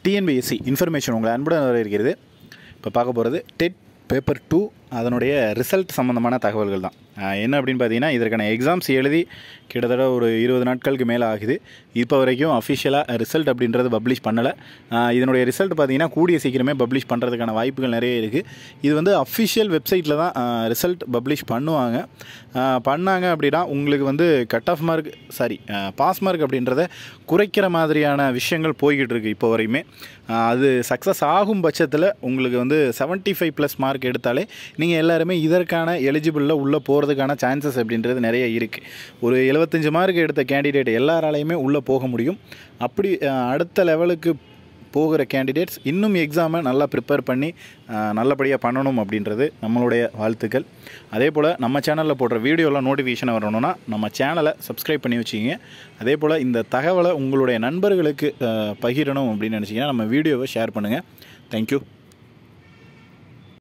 TNPSC information உங்களை அன்புடன் வரவேற்கிறது. இப்போ பார்க்க போகிறது டெட் பேப்பர் 2 அதனுடைய ரிசல்ட் சம்மந்தமான தகவல்கள் தான். என்ன அப்படின்னு பார்த்தீங்கன்னா, இதற்கான எக்ஸாம்ஸ் எழுதி கிட்டத்தட்ட ஒரு 20 நாட்களுக்கு மேலே ஆகுது. இப்போ வரைக்கும் அஃபிஷியலாக ரிசல்ட் அப்படின்றது பப்ளிஷ் பண்ணலை. இதனுடைய ரிசல்ட் பார்த்திங்கன்னா கூடிய சீக்கிரமே பப்ளிஷ் பண்ணுறதுக்கான வாய்ப்புகள் நிறைய இருக்குது. இது வந்து அஃபிஷியல் வெப்சைட்டில் தான் ரிசல்ட் பப்ளிஷ் பண்ணாங்க அப்படின்னா உங்களுக்கு வந்து cut off mark pass mark அப்படின்றத குறைக்கிற மாதிரியான விஷயங்கள் போய்கிட்டு இருக்குது இப்போ வரையுமே. அது சக்ஸஸ் ஆகும் பட்சத்தில் உங்களுக்கு வந்து 75+ மார்க் எடுத்தாலே நீங்கள் எல்லாருமே இதற்கான எலிஜிபிளில் உள்ளே போகிறதுக்கான சான்சஸ் அப்படின்றது நிறைய இருக்குது. ஒரு 75 மார்க் எடுத்த கேண்டிடேட் எல்லாராலையுமே உள்ளே போக முடியும். அப்படி அடுத்த லெவலுக்கு போகிற கேண்டிடேட்ஸ் இன்னும் எக்ஸாமை நல்லா ப்ரிப்பேர் பண்ணி நல்லபடியாக பண்ணணும் அப்படின்றது நம்மளுடைய வாழ்த்துக்கள். அதே போல் நம்ம சேனலில் போடுற வீடியோலாம் நோட்டிஃபிகேஷன் வரணும்னா நம்ம சேனலை சப்ஸ்கிரைப் பண்ணி வச்சுக்கிங்க. அதே போல் இந்த தகவலை உங்களுடைய நண்பர்களுக்கு பகிரணும் அப்படின்னு நினச்சிங்கன்னா நம்ம வீடியோவை ஷேர் பண்ணுங்கள். தேங்க்யூ.